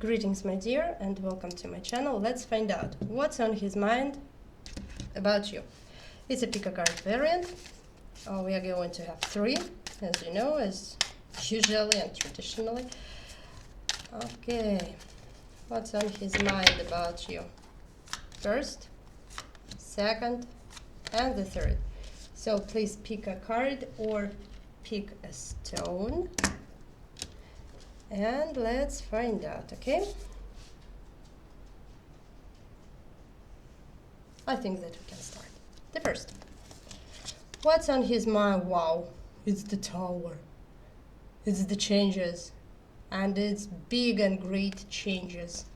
Greetings, my dear, and welcome to my channel. Let's find out what's on his mind about you. It's a pick-a-card variant. We are going to have 3, as you know, as usually and traditionally. Okay, what's on his mind about you? First, second, and the third. So please pick a card or pick a stone. And let's find out, okay? I think that we can start. The first. What's on his mind? Wow, it's the Tower. It's the changes. And it's big and great changes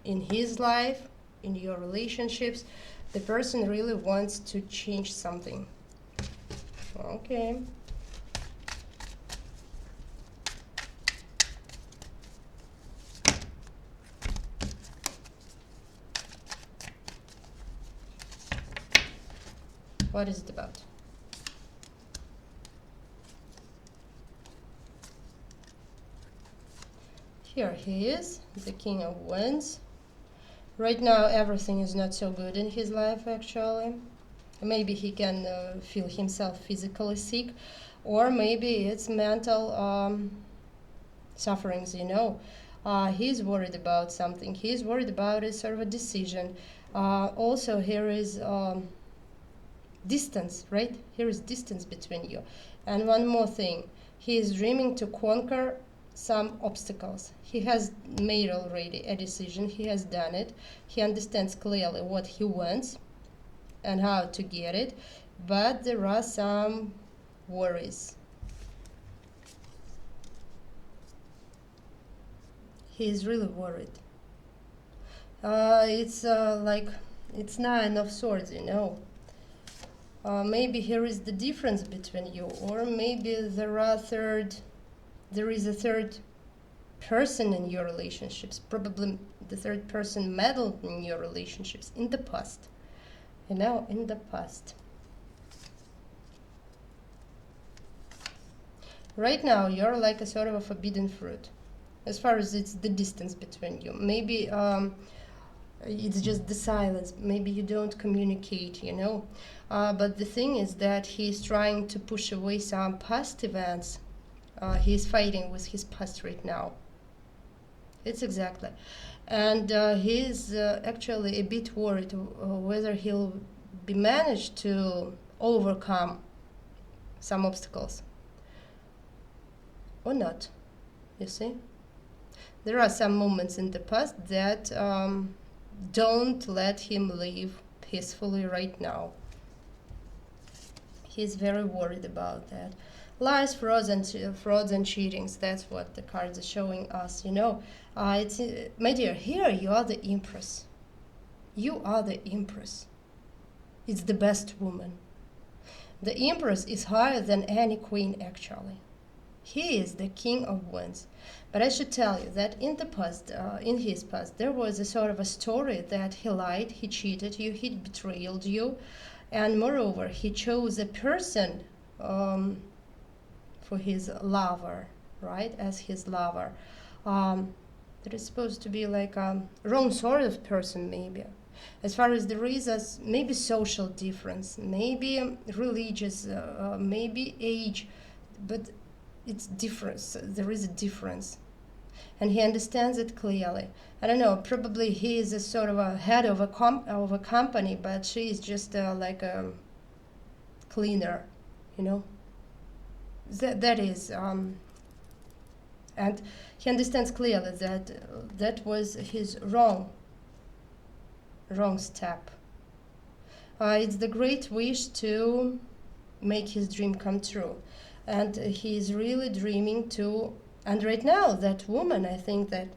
in his life, in your relationships. The person really wants to change something. Okay. What is it about? Here he is, the King of Wands. Right now everything is not so good in his life, actually. Maybe he can feel himself physically sick, or maybe it's mental sufferings, you know. He's worried about something. He's worried about a sort of a decision. Also, here is distance, right? Here is distance between you. And one more thing, he is dreaming to conquer some obstacles. He has made already a decision. He has done it. He understands clearly what he wants and how to get it, but there are some worries. He is really worried. It's like it's 9 of Swords, you know. Maybe here is the difference between you, or maybe there is a third person in your relationships. Probably the third person meddled in your relationships in the past. You know, in the past. Right now, you're like a sort of a forbidden fruit, as far as it's the distance between you. Maybe it's just the silence. Maybe you don't communicate, you know. But the thing is that he's trying to push away some past events. He's fighting with his past right now. It's exactly. And he's actually a bit worried whether he'll be managed to overcome some obstacles or not, you see. There are some moments in the past that don't let him live peacefully right now. He's very worried about that. Lies, frauds, and cheatings. That's what the cards are showing us. You know, my dear. Here you are the Empress. You are the Empress. It's the best woman. The Empress is higher than any queen, actually. He is the King of Wands. But I should tell you that in the past, in his past, there was a sort of a story that he lied, he cheated you, he betrayed you, and moreover, he chose a person for his lover, right, as his lover. That is supposed to be like a wrong sort of person, maybe. As far as there is a maybe social difference, maybe religious, maybe age, but it's difference. There is a difference, and he understands it clearly. I don't know. Probably he is a sort of a head of a company, but she is just like a cleaner, you know. That is, and he understands clearly that that was his wrong step. It's the great wish to make his dream come true. And he is really dreaming to, and right now that woman, I think that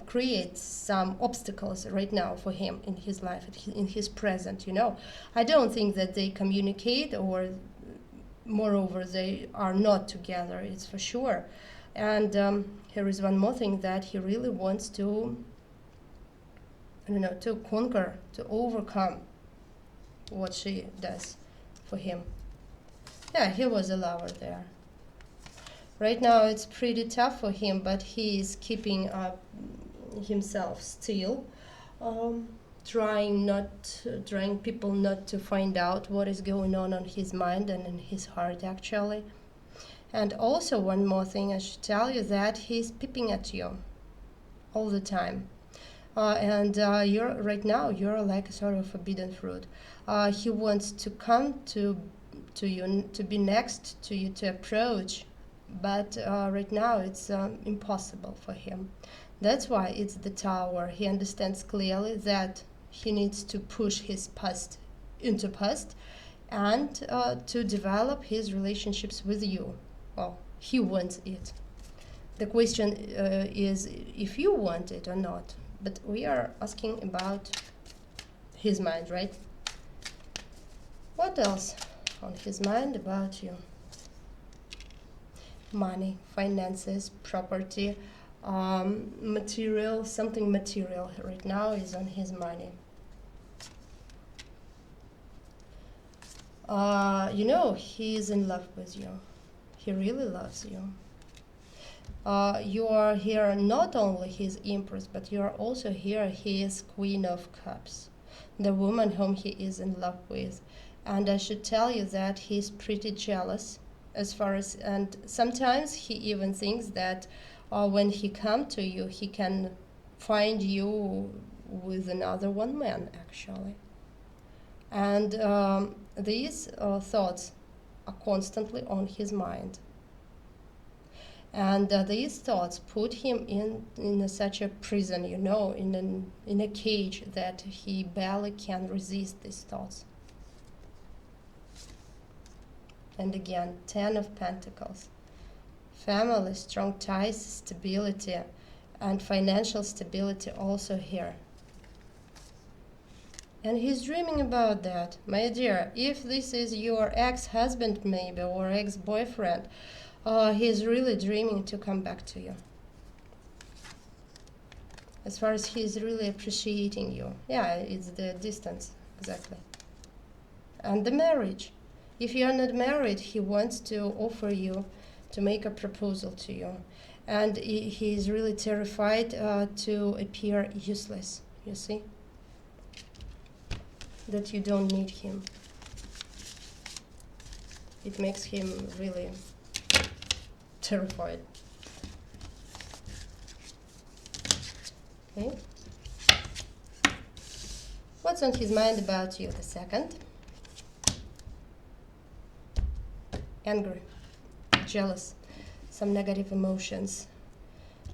creates some obstacles right now for him in his life, in his present, you know. I don't think that they communicate, or moreover they are not together, it's for sure. And here is one more thing, that he really wants to, I don't know, to conquer, to overcome what she does for him. Yeah, he was a lover there. Right now it's pretty tough for him, but he is keeping up himself still, um, trying people not to find out what is going on his mind and in his heart actually. And also one more thing I should tell you, that he's peeping at you all the time. And you're right now you're like a sort of forbidden fruit. He wants to come to you, to be next to you, to approach, but right now it's impossible for him. That's why it's the tower. He understands clearly that he needs to push his past into past, and to develop his relationships with you. Well, he wants it. The question is if you want it or not. But we are asking about his mind, right? What else on his mind about you? Money, finances, property, material, something material right now is on his money. He is in love with you. He really loves you. You are here not only his empress, but you are also here his queen of cups, the woman whom he is in love with. And I should tell you that he's pretty jealous and sometimes he even thinks that when he come to you, he can find you with another one man actually. And these thoughts are constantly on his mind. And these thoughts put him in such a prison, in a cage that he barely can resist these thoughts. And again, 10 of Pentacles. Family, strong ties, stability, and financial stability also here. And he's dreaming about that. My dear, if this is your ex-husband maybe, or ex-boyfriend, he's really dreaming to come back to you. As far as he's really appreciating you. Yeah, it's the distance, exactly. And the marriage. If you're not married, he wants to offer you, to make a proposal to you. And he's really terrified to appear useless, you see? That you don't need him. It makes him really terrified. Okay. What's on his mind about you? The second. Angry, jealous, some negative emotions.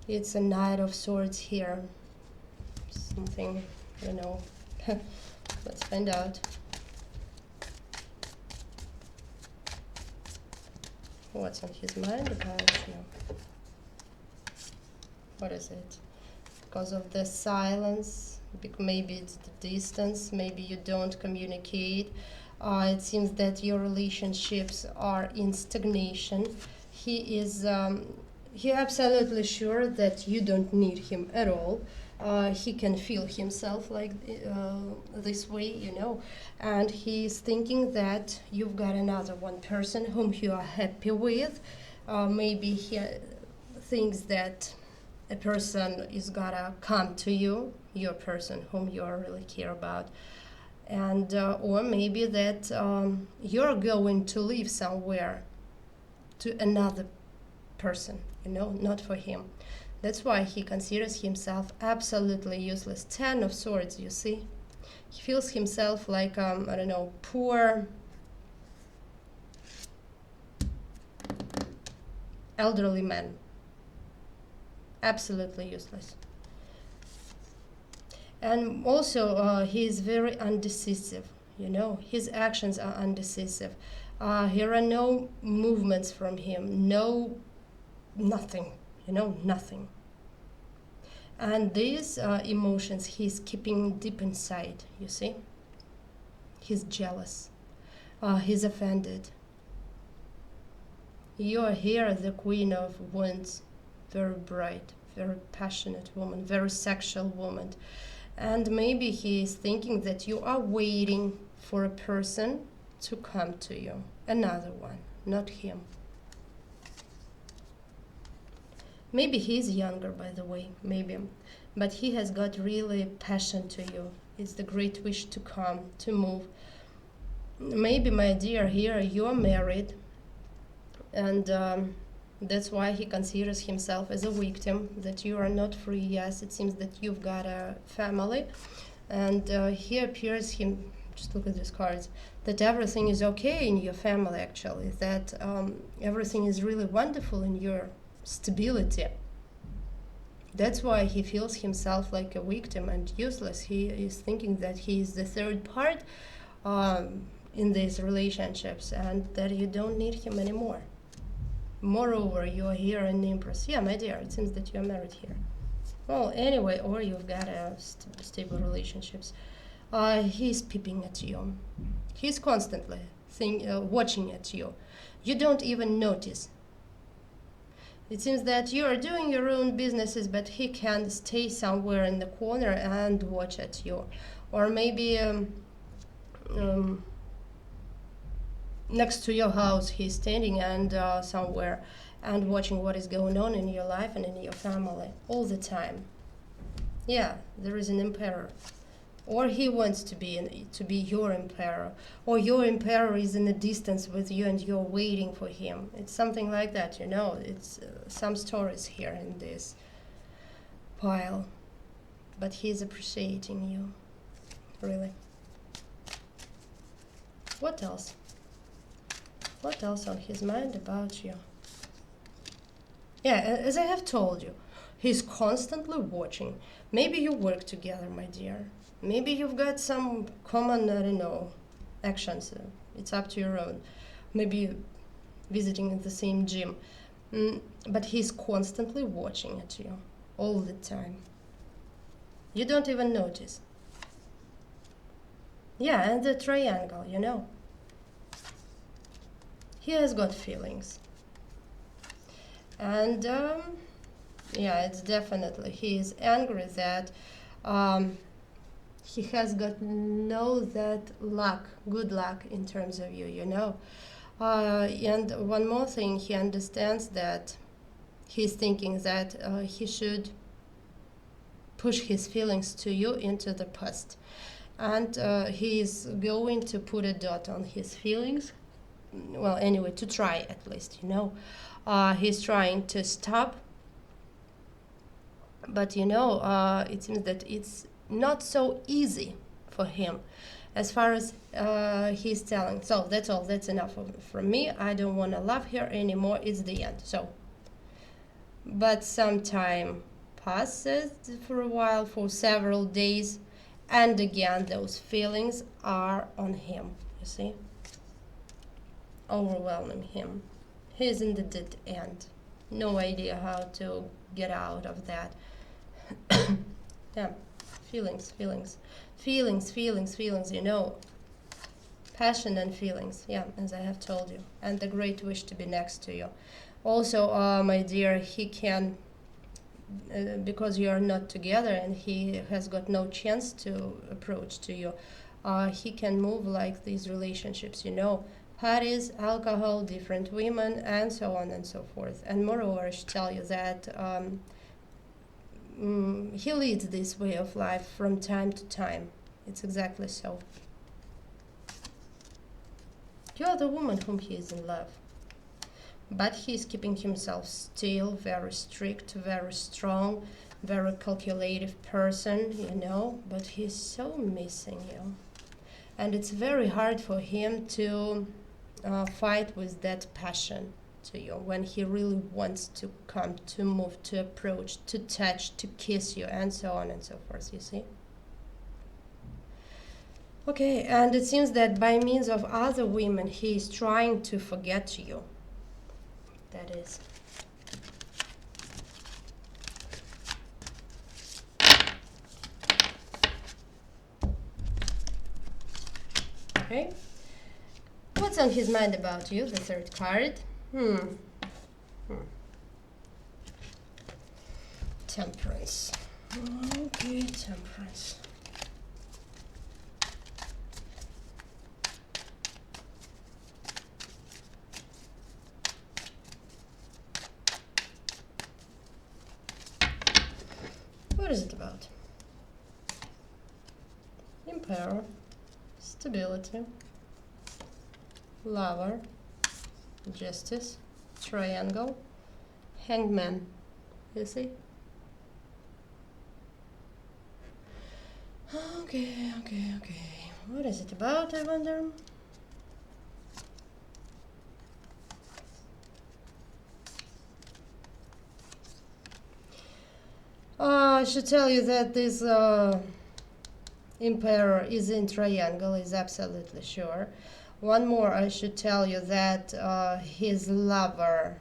It's a Knight of Swords here. Something, let's find out. What's on his mind about you? What is it? Because of the silence, maybe it's the distance, maybe you don't communicate. It seems that your relationships are in stagnation. He is absolutely sure that you don't need him at all. He can feel himself like this way, and he's thinking that you've got another one person whom you are happy with. Maybe he thinks that a person is gonna come to you, your person whom you really care about. And or maybe that you're going to live somewhere to another person, not for him. That's why he considers himself absolutely useless. 10 of Swords, you see? He feels himself like, poor elderly man. Absolutely useless. And also, he is very undecisive, His actions are undecisive. Here are no movements from him, nothing, nothing. And these emotions he's keeping deep inside, you see? He's jealous. He's offended. You are here, the Queen of Wands, very bright, very passionate woman, very sexual woman. And maybe he is thinking that you are waiting for a person to come to you. Another one, not him. Maybe he's younger, by the way, maybe. But he has got really passion to you. It's the great wish to come, to move. Maybe, my dear, here you're married, and that's why he considers himself as a victim, that you are not free. Yes, it seems that you've got a family, and he appears him, just look at these cards, that everything is okay in your family, actually, that everything is really wonderful in your stability. That's why he feels himself like a victim and useless. He is thinking that he is the third part in these relationships, and that you don't need him anymore. Moreover, you are here in the Empress. Yeah, my dear, it seems that you are married here. Well, anyway, or you've got a stable relationships. He's peeping at you. He's constantly watching at you. You don't even notice. It seems that you are doing your own businesses, but he can stay somewhere in the corner and watch at you. Or maybe next to your house he's standing and somewhere and watching what is going on in your life and in your family all the time. Yeah, there is an emperor. Or he wants to be your emperor, or your emperor is in the distance with you and you're waiting for him. It's something like that, you know. It's some stories here in this pile, but he's appreciating you, really. What else? What else on his mind about you? Yeah, as I have told you, he's constantly watching. Maybe you work together, my dear. Maybe you've got some common, I don't know, actions. It's up to your own. Maybe visiting at the same gym. But he's constantly watching at you all the time. You don't even notice. Yeah, and the triangle, you know. He has got feelings. And yeah, it's definitely, he is angry that he has got no that luck, good luck in terms of you, you know. And one more thing, he understands that he's thinking that he should push his feelings to you into the past. And he is going to put a dot on his feelings. Well, anyway, to try at least, you know. He's trying to stop. But, you know, it seems that it's not so easy for him as far as he's telling. So that's all. That's enough from me. I don't want to love her anymore. It's the end. So, but some time passes for a while, for several days, and again those feelings are on him, you see, overwhelming him. He's in the dead end, no idea how to get out of that. Yeah, feelings, you know, passion and feelings, yeah, as I have told you, and the great wish to be next to you. Also, my dear, he can, because you are not together and he has got no chance to approach to you, he can move like these relationships, you know, parties, alcohol, different women, and so on and so forth. And moreover, I should tell you that he leads this way of life from time to time. It's exactly so. You are the woman whom he is in love. But he is keeping himself still, very strict, very strong, very calculative person, you know, but he's so missing you. And it's very hard for him to fight with that passion to you when he really wants to come, to move, to approach, to touch, to kiss you, and so on and so forth, you see. Okay, and it seems that by means of other women he is trying to forget you. That is. Okay. What's on his mind about you, the third card? Temperance. Okay, temperance. What is it about? Emperor, stability, lover, justice, triangle, hangman. You see? Okay. What is it about, I wonder? I should tell you that this emperor is in triangle, is absolutely sure. One more, I should tell you that his lover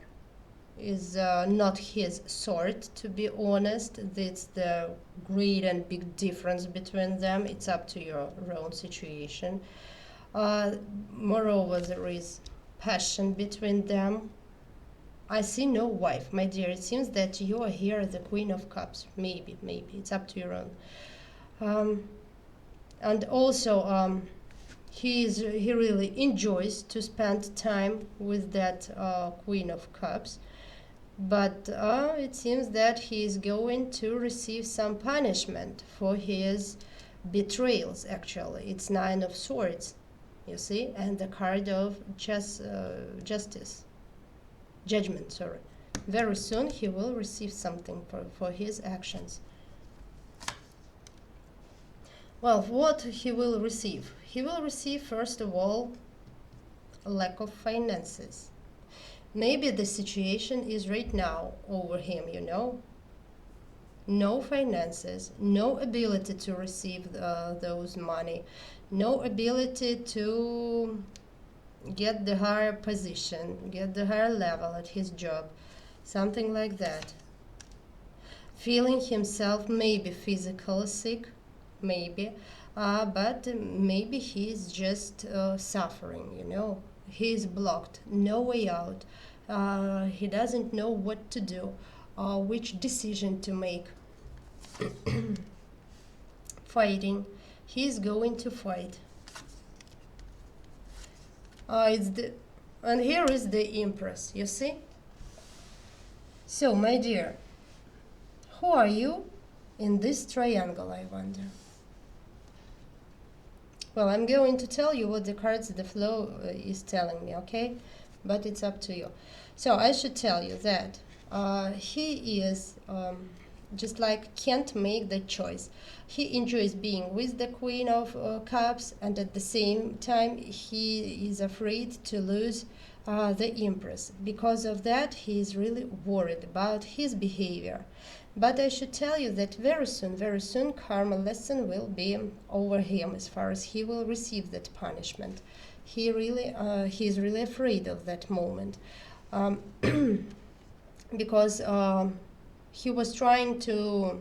is not his sort, to be honest. That's the great and big difference between them. It's up to your own situation. Moreover, there is passion between them. I see no wife, my dear. It seems that you are here the Queen of Cups. Maybe. It's up to your own. And also, he really enjoys to spend time with that Queen of Cups. But it seems that he is going to receive some punishment for his betrayals, actually. It's Nine of Swords, you see, and the card of justice. Judgment, sorry. Very soon he will receive something for his actions. Well, what he will receive? He will receive, first of all, a lack of finances. Maybe the situation is right now over him, you know. No finances, no ability to receive those money, no ability to get the higher position, get the higher level at his job, something like that. Feeling himself maybe physically sick, maybe, but maybe he's just suffering, you know. He's blocked, no way out. He doesn't know what to do, which decision to make. Fighting. He's going to fight. And here is the Empress, you see? So, my dear, who are you in this triangle, I wonder? Well, I'm going to tell you what the cards, the flow is telling me, okay? But it's up to you. So I should tell you that he is just like can't make the choice. He enjoys being with the Queen of Cups, and at the same time he is afraid to lose the Empress. Because of that, he is really worried about his behavior. But I should tell you that very soon, karma lesson will be over him as far as he will receive that punishment. He is really afraid of that moment, because he was trying to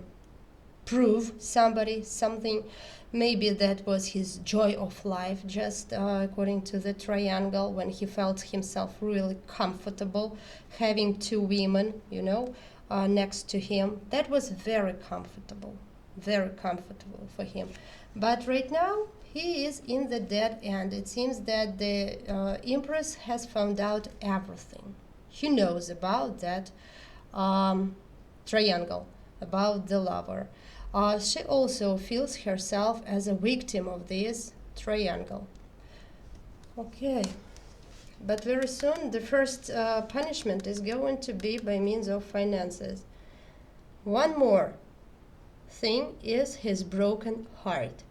prove something. Maybe that was his joy of life, just according to the triangle, when he felt himself really comfortable having two women, you know, next to him. That was very comfortable for him. But right now, he is in the dead end. It seems that the Empress has found out everything. He knows about that triangle, about the lover. She also feels herself as a victim of this triangle. Okay. But very soon, the first punishment is going to be by means of finances. One more thing is his broken heart.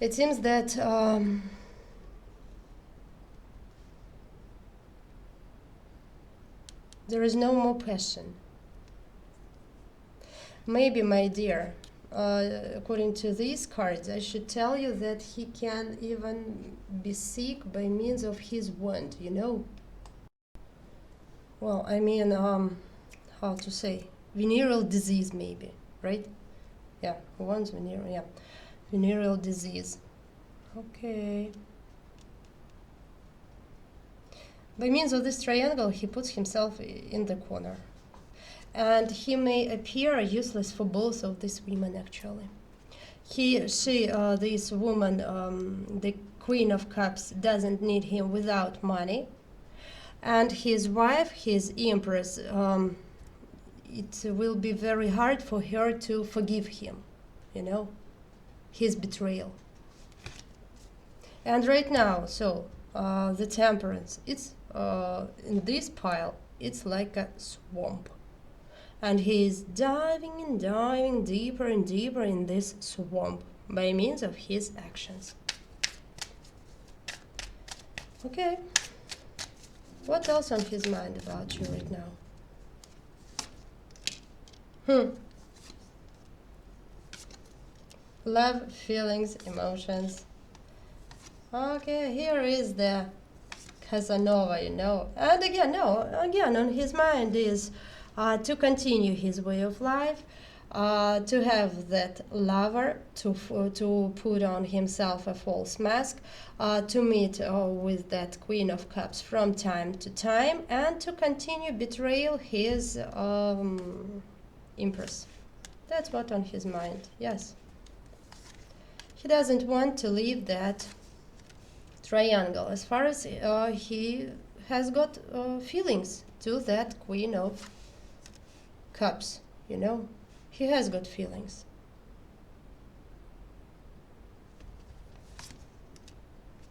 It seems that there is no more passion. Maybe, my dear, according to these cards, I should tell you that he can even be sick by means of his wound, you know. Well, I mean, how to say, venereal disease maybe, right? Yeah, wounds, venereal, yeah. Venereal disease. Okay. By means of this triangle, he puts himself in the corner. And he may appear useless for both of these women, actually. This woman, the Queen of Cups, doesn't need him without money. And his wife, his Empress, it will be very hard for her to forgive him, his betrayal. And right now, the Temperance, it's in this pile, it's like a swamp. And he is diving and diving deeper and deeper in this swamp by means of his actions. Okay. What else on his mind about you right now? Love, feelings, emotions. Okay, here is the Casanova, And again, on his mind is to continue his way of life, to have that lover, to put on himself a false mask, to meet with that Queen of Cups from time to time, and to continue betrayal his Empress. That's what on his mind, yes. He doesn't want to leave that triangle, as far as he has got feelings to that Queen of Cups, He has got feelings.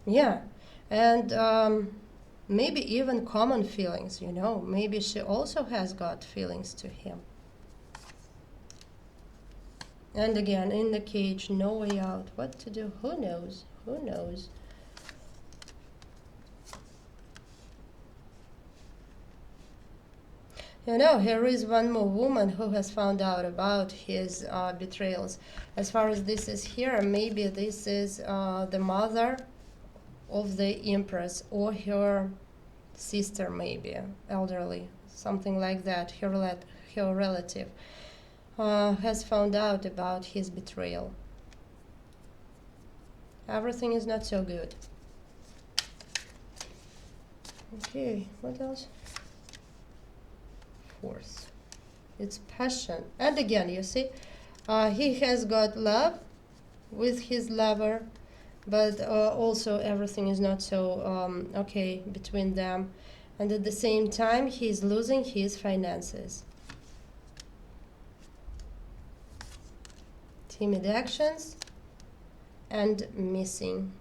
Yeah, and maybe even common feelings, Maybe she also has got feelings to him. And again, in the cage, no way out. What to do? Who knows? Who knows? Here is one more woman who has found out about his betrayals. As far as this is here, maybe this is the mother of the Empress, or her sister, maybe, elderly, something like that, her relative, has found out about his betrayal. Everything is not so good. Okay, what else? Force. It's passion. And again, you see, he has got love with his lover, but also everything is not so okay between them. And at the same time, he's losing his finances. Timid actions and missing.